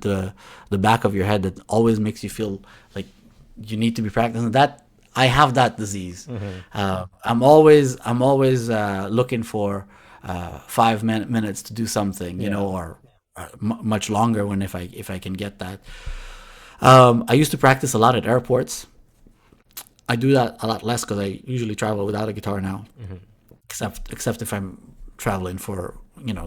the back of your head that always makes you feel like you need to be practicing. That I have that disease. Hmm. I'm always looking for 5 minutes to do something, Yeah. or much longer when if I can get that. I used to practice a lot at airports. I do that a lot less because I usually travel without a guitar now, Hmm. except if I'm traveling for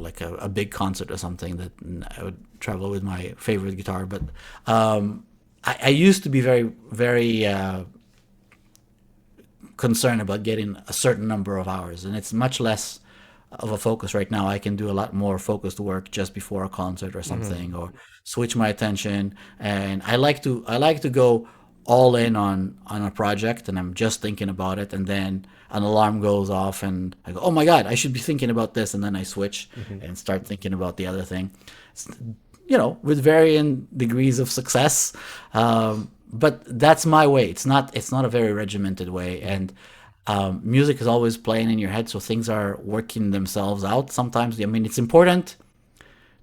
like a big concert or something, that I would travel with my favorite guitar. But I used to be very very concerned about getting a certain number of hours, and it's much less of a focus right now. I can do a lot more focused work just before a concert or Hmm. something, or switch my attention. And I like to go all in on a project, and I'm just thinking about it, and then an alarm goes off, and I go, oh my god, I should be thinking about this, and then I switch Hmm. and start thinking about the other thing. With varying degrees of success. But that's my way. It's not a very regimented way, and music is always playing in your head, so things are working themselves out. Sometimes, I mean, it's important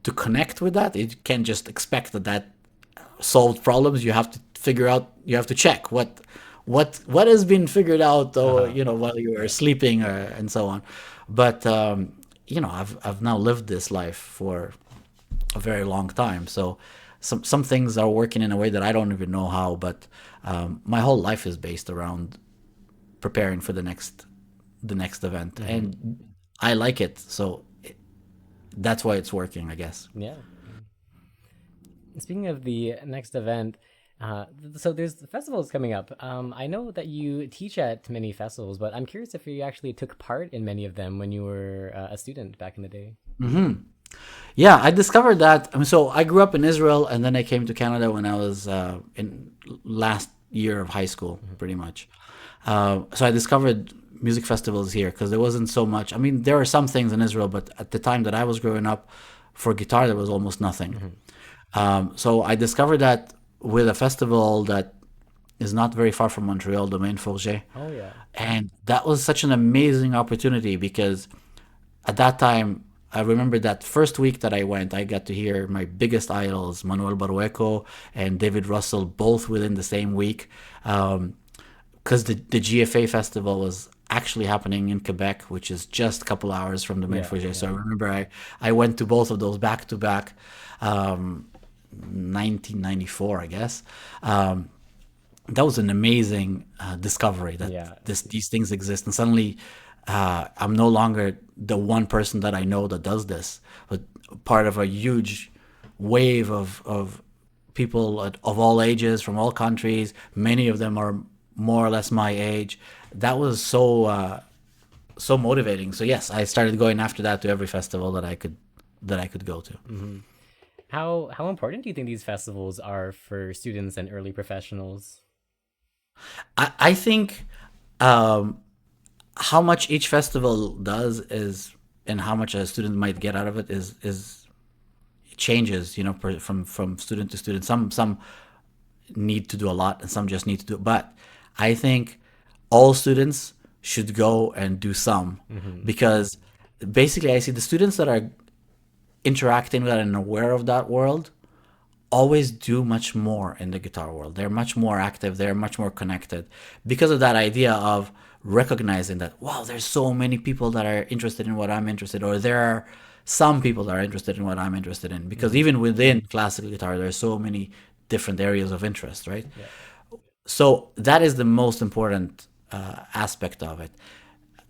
to connect with that. You can't just expect that solved problems. You have to figure out. You have to check what has been figured out, or Uh-huh. while you were Yeah. sleeping, and so on. But I've now lived this life for a very long time. So some things are working in a way that I don't even know how. But my whole life is based around preparing for the next event, Hmm. and I like it. So that's why it's working, I guess. Yeah. Speaking of the next event, so there's festivals coming up. I know that you teach at many festivals, but I'm curious if you actually took part in many of them when you were a student back in the day. Yeah, I discovered that. I mean, so I grew up in Israel, and then I came to Canada when I was in last year of high school, pretty much. So I discovered music festivals here because there wasn't so much. I mean, there were some things in Israel, but at the time that I was growing up, for guitar there was almost nothing. Hmm. So I discovered that with a festival that is not very far from Montreal, Domaine Forget. Oh yeah. And that was such an amazing opportunity because at that time, I remember that first week that I went, I got to hear my biggest idols, Manuel Barueco and David Russell, both within the same week. Because the GFA festival was actually happening in Quebec, which is just a couple hours from the Main Yeah. Fourget. So Yeah. I remember I went to both of those back to back, 1994, I guess. That was an amazing discovery that Yeah. these things exist, and suddenly I'm no longer the one person that I know that does this, but part of a huge wave of people of all ages from all countries. Many of them are more or less my age. That was so motivating. So yes, I started going after that to every festival that I could go to. Hmm. How important do you think these festivals are for students and early professionals? I think how much each festival does is, and how much a student might get out of it is changes, from student to student. Some need to do a lot, and some just need to do it. But I think all students should go and do some, Hmm. because basically I see the students that are interacting with and aware of that world always do much more in the guitar world. They're much more active, they're much more connected because of that idea of recognizing that, wow, there's so many people that are interested in what I'm interested in, or there are some people that are interested in what I'm interested in. Because Hmm. even within classical guitar, there are so many different areas of interest, right? Yeah. So that is the most important aspect of it.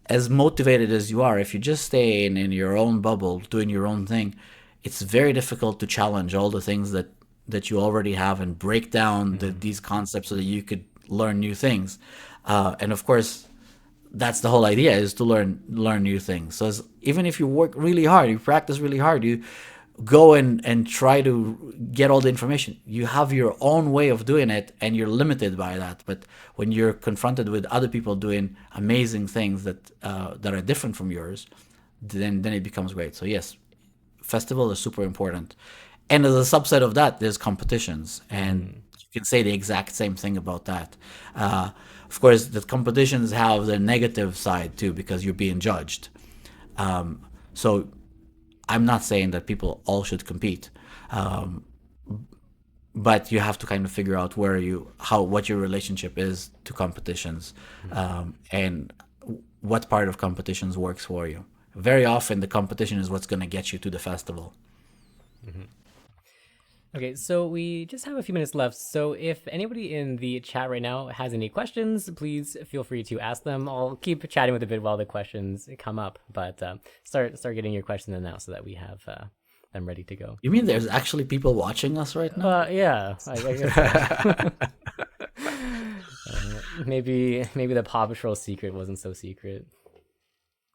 As motivated as you are, if you just stay in your own bubble doing your own thing, it's very difficult to challenge all the things that you already have and break down Hmm. these concepts so that you could learn new things. And of course, that's the whole idea, is to learn new things. So even if you work really hard, you practice really hard, you go and try to get all the information, you have your own way of doing it, and you're limited by that. But when you're confronted with other people doing amazing things that are different from yours, then it becomes great. So yes, festival is super important. And as a subset of that, there's competitions, and you can say the exact same thing about that. Of course, the competitions have the negative side too, because you're being judged. So I'm not saying that people all should compete, but you have to kind of figure out what your relationship is to competitions, and what part of competitions works for you. Very often, the competition is what's going to get you to the festival. Okay, so we just have a few minutes left. So if anybody in the chat right now has any questions, please feel free to ask them. I'll keep chatting with a bit while the questions come up, but start getting your questions in now so that we have them ready to go. You mean there's actually people watching us right now? Yeah, I guess. Maybe the Paw Patrol secret wasn't so secret.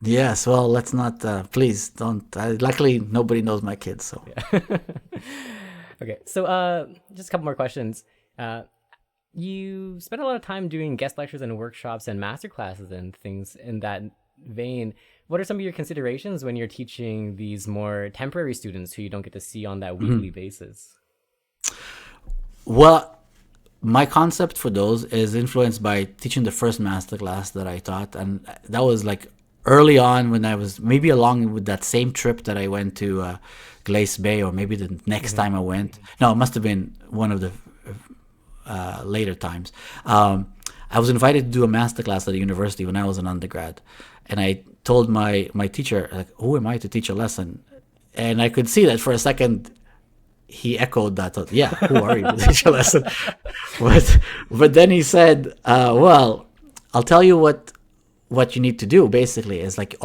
Yes, well, let's not. Please don't. Luckily, nobody knows my kids, so. Yeah. Okay, so just a couple more questions. You spent a lot of time doing guest lectures and workshops and master classes and things in that vein. What are some of your considerations when you're teaching these more temporary students who you don't get to see on that weekly basis? Well, my concept for those is influenced by teaching the first master class that I taught, and that was like early on, when I was maybe along with that same trip that I went to Glace Bay, or maybe the next time I went. No, it must have been one of the later times. I was invited to do a masterclass at a university when I was an undergrad, and I told my teacher, like, "Who am I to teach a lesson?" And I could see that for a second he echoed that. Thought, yeah, who are you to teach a lesson? But then he said, "Well, I'll tell you what you need to do. Basically, is like,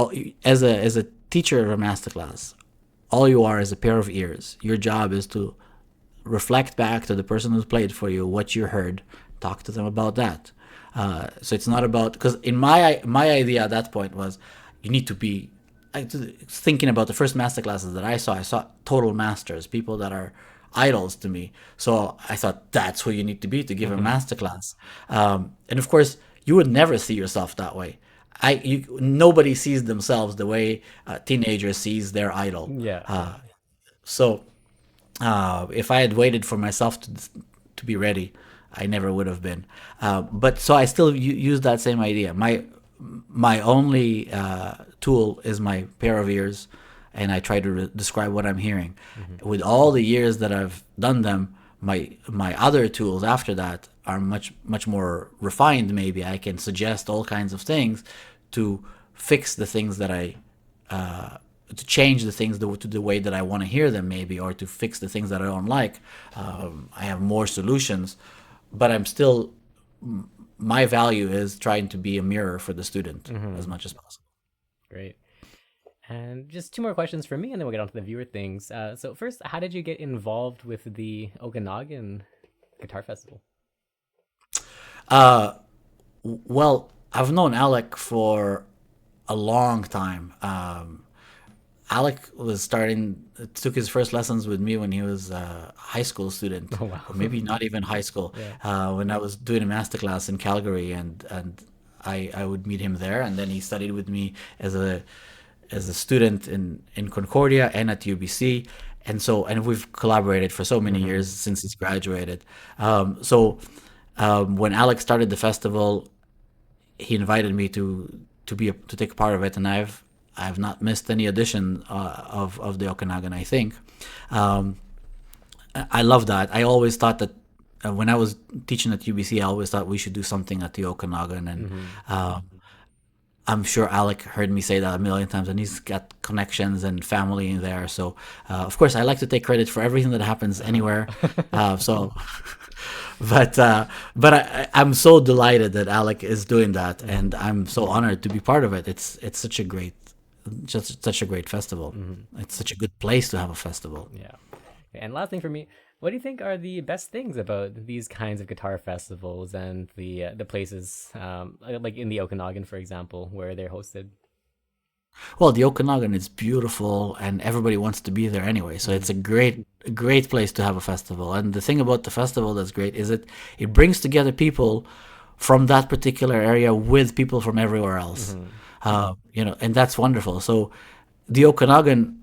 as a teacher of a masterclass, all you are is a pair of ears. Your job is to reflect back to the person who's played for you what you heard, talk to them about that. So it's not about, because in my idea at that point was, you need to be, thinking about the first master classes that I saw total masters, people that are idols to me. So I thought that's who you need to be to give a master class. And of course, you would never see yourself that way. Nobody sees themselves the way a teenager sees their idol. Yeah. So if I had waited for myself to be ready, I never would have been. But so I still use that same idea. My only tool is my pair of ears, and I try to describe what I'm hearing. With all the years that I've done them, my other tools after that are much more refined. Maybe I can suggest all kinds of things to fix the things that to change the things to the way that I want to hear them, maybe, or to fix the things that I don't like. I have more solutions, but I'm still, my value is trying to be a mirror for the student as much as possible. Great. And just two more questions for me, and then we'll get on to the viewer things. So first, how did you get involved with the Okanagan Guitar Festival? Well, I've known Alec for a long time. Alec took his first lessons with me when he was a high school student. Oh, wow. Or maybe not even high school. When I was doing a masterclass in Calgary, and I would meet him there, and then he studied with me as a student in Concordia and at UBC, and we've collaborated for so many years since he's graduated. When Alex started the festival, he invited me to take part of it, and I've not missed any edition of the Okanagan, I think. I love that. I always thought that when I was teaching at UBC, I always thought we should do something at the Okanagan, and I'm sure Alec heard me say that a million times, and he's got connections and family in there. So, of course, I like to take credit for everything that happens anywhere. But I'm so delighted that Alec is doing that, and I'm so honored to be part of it. It's such a great festival. It's such a good place to have a festival. Yeah. And last thing for me, what do you think are the best things about these kinds of guitar festivals and the places like in the Okanagan, for example, where they're hosted? Well, the Okanagan is beautiful, and everybody wants to be there anyway. So it's Mm-hmm. a great place to have a festival. And the thing about the festival that's great is it brings together people from that particular area with people from everywhere else. Mm-hmm. And that's wonderful. So the Okanagan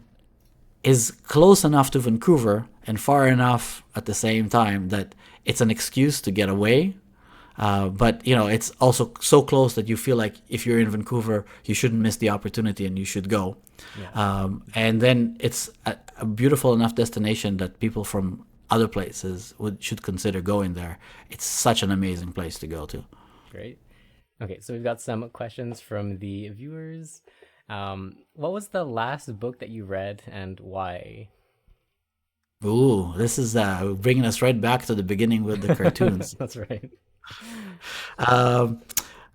is close enough to Vancouver and far enough at the same time that it's an excuse to get away. But it's also so close that you feel like if you're in Vancouver, you shouldn't miss the opportunity and you should go. Yeah, And then it's a beautiful enough destination that people from other places should consider going there. It's such an amazing place to go to. great. Okay, so we've got some questions from the viewers. What was the last book that you read and why? Ooh, this is bringing us right back to the beginning with the cartoons. That's right. Um,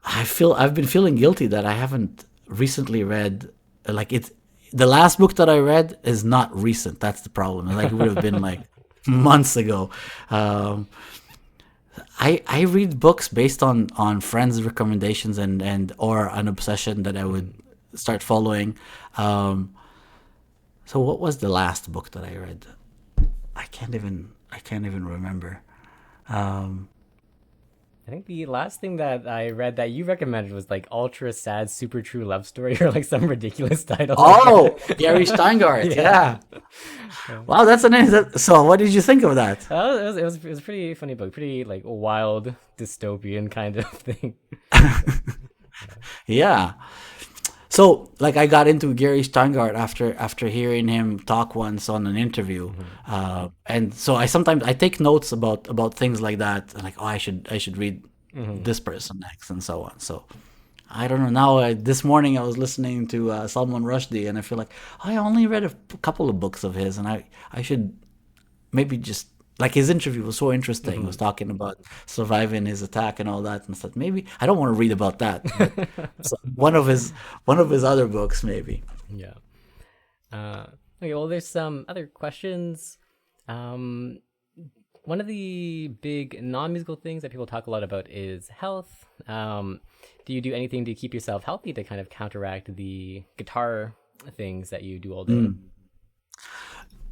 I've been feeling guilty that I haven't recently read like it. The last book that I read is not recent. That's the problem. Like it would have been like months ago. Um, I read books based on friends' recommendations and or an obsession that I would start following. Um, so what was the last book that I read? I can't even remember. Um, I think the last thing that I read that you recommended was like Ultra Sad Super True Love Story or like some ridiculous title like oh, that. Gary Steingart. Yeah. Yeah. Wow, that's a nice. So, what did you think of that? It was a pretty funny book, pretty like wild dystopian kind of thing. Yeah. So, like, I got into Gary Steingart after hearing him talk once on an interview, Hmm. and so I sometimes I take notes about things like that, like, oh, I should read Hmm. this person next, and so on. So, I don't know. Now, this morning I was listening to Salman Rushdie, and I feel like I only read a couple of books of his, and I should maybe just like his interview was so interesting. He was Hmm. talking about surviving his attack and all that, and I thought maybe I don't want to read about that, but so one of his other books maybe. Yeah. Uh, okay. Well, there's some other questions. Um, One of the big non-musical things that people talk a lot about is health. Do you do anything to keep yourself healthy to kind of counteract the guitar things that you do all day?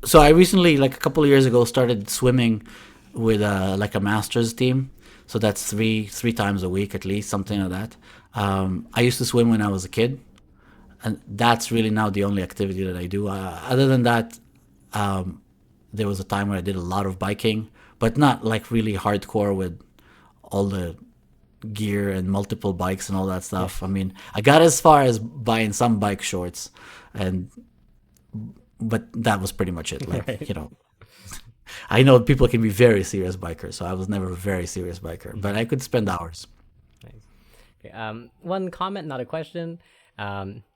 So I recently, like a couple of years ago, started swimming with like a masters team. So that's three times a week at least, something like that. I used to swim when I was a kid, and that's really now the only activity that I do. Other than that, there was a time where I did a lot of biking, but not like really hardcore with all the gear and multiple bikes and all that Yeah. stuff. I mean, I got as far as buying some bike shorts, and but that was pretty much it. Like, Right. I know people can be very serious bikers, so I was never a very serious biker, but Hmm. I could spend hours. Nice. Okay. One comment, not a question.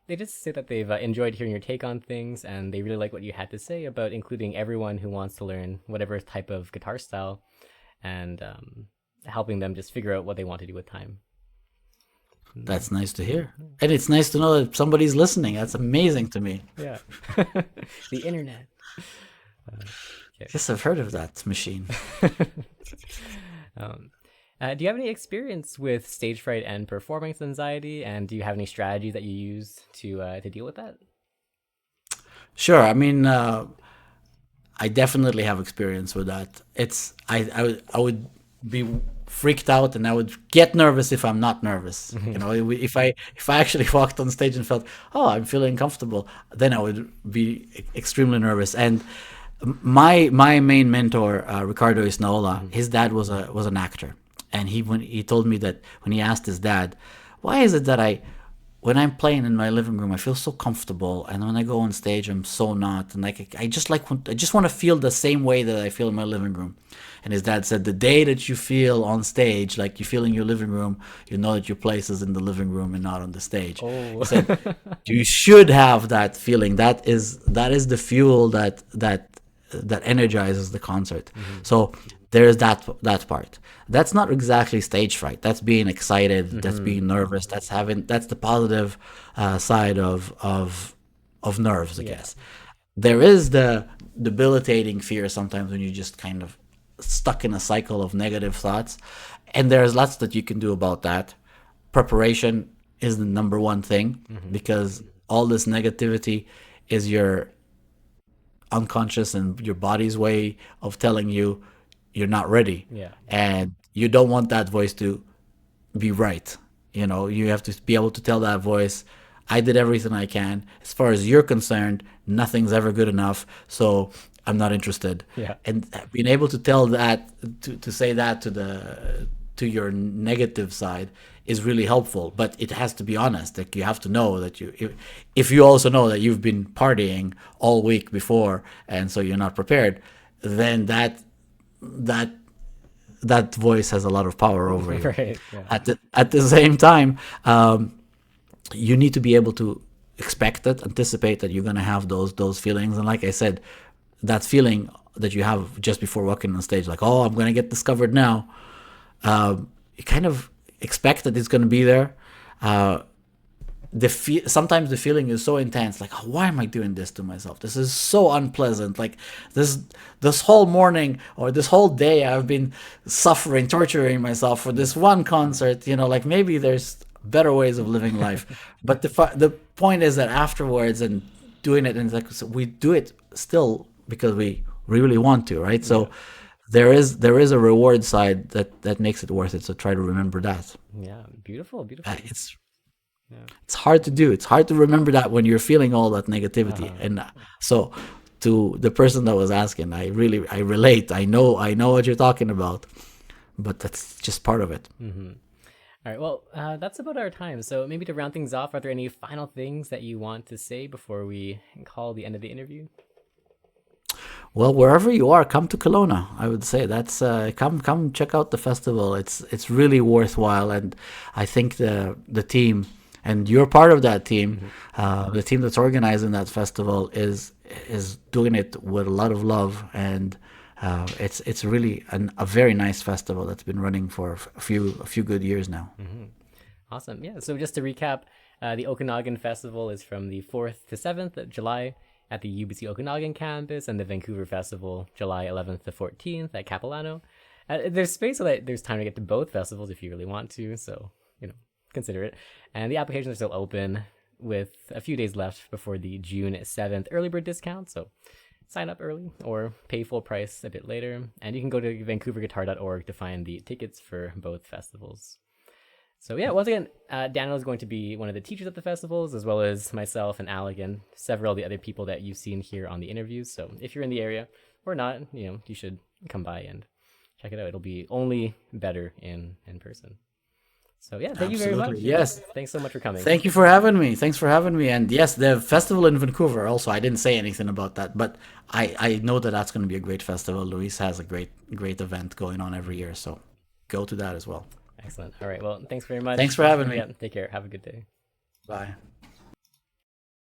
They just say that they've enjoyed hearing your take on things, and they really like what you had to say about including everyone who wants to learn whatever type of guitar style, and helping them just figure out what they want to do with time. That's nice to hear. And it's nice to know that somebody's listening. That's amazing to me. Yeah. The internet. Okay. Yes, I've heard of that machine. um, do you have any experience with stage fright and performance anxiety? And do you have any strategies that you use to deal with that? Sure. I mean, I definitely have experience with that. I would be freaked out and I would get nervous if I'm not nervous. If I actually walked on stage and felt, oh, I'm feeling comfortable, then I would be extremely nervous. And my main mentor, Ricardo Isnaola, his dad was an actor, and he told me that when he asked his dad, why is it that when I'm playing in my living room, I feel so comfortable, and when I go on stage, I'm so not, and like I just want to feel the same way that I feel in my living room. And his dad said, the day that you feel on stage, like you feel in your living room, you know that your place is in the living room and not on the stage. Oh. He said, you should have that feeling. That is the fuel that energizes the concert. Hmm. So there's that part. That's not exactly stage fright. That's being excited. That's Hmm. being nervous. That's the positive side of nerves, I Yeah. guess. There is debilitating fear sometimes when you just kind of stuck in a cycle of negative thoughts. And there's lots that you can do about that. Preparation is the number one thing, because all this negativity is your unconscious and your body's way of telling you you're not ready. Yeah. And you don't want that voice to be right. You know, you have to be able to tell that voice, I did everything I can. As far as you're concerned, nothing's ever good enough. So I'm not interested. Yeah. And being able to tell that, to say that to your negative side is really helpful. But it has to be honest. Like, you have to know that if you also know that you've been partying all week before, and so you're not prepared, then that voice has a lot of power over you. Right. Yeah. At the same time, you need to be able to expect it, anticipate that you're going to have those feelings. And like I said, that feeling that you have just before walking on stage, like, oh, I'm going to get discovered now, you kind of expect that it's going to be there. Sometimes the feeling is so intense, like, oh, why am I doing this to myself? This is so unpleasant. Like, this whole morning or this whole day I've been suffering, torturing myself for this one concert. You know, like, maybe there's better ways of living life. But the point is that afterwards, and doing it, and it's like, so we do it still because we really want to, right? So there is a reward side that makes it worth it. So try to remember that. Yeah. Beautiful. It's hard to do. It's hard to remember that when you're feeling all that negativity. And so, to the person that was asking, I relate. I know what you're talking about, but that's just part of it. All right. Well, that's about our time. So maybe to round things off, are there any final things that you want to say before we call the end of the interview? Well, wherever you are, come to Kelowna. I would say that's come check out the festival. It's really worthwhile, and I think the team, and you're part of that team, the team that's organizing that festival is doing it with a lot of love, and it's really a very nice festival that's been running for a few good years now. Awesome. Yeah. So just to recap, the Okanagan Festival is from the 4th to 7th of July at the UBC Okanagan campus, and the Vancouver Festival, July 11th to 14th at Capilano. There's space so that there's time to get to both festivals if you really want to, so, consider it. And the applications are still open with a few days left before the June 7th early bird discount, so sign up early or pay full price a bit later. And you can go to vancouverguitar.org to find the tickets for both festivals. So yeah, once again, Daniel is going to be one of the teachers at the festivals, as well as myself and Alec and several of the other people that you've seen here on the interviews. So if you're in the area or not, you should come by and check it out. It'll be only better in person. So yeah, thank you very much. Yes. Thanks so much for coming. Thank you for having me. Thanks for having me. And yes, the festival in Vancouver also, I didn't say anything about that, but I know that that's going to be a great festival. Luis has a great event going on every year. So go to that as well. Excellent. All right. Well, thanks very much. Thanks for having me. Yeah, take care. Have a good day. Bye.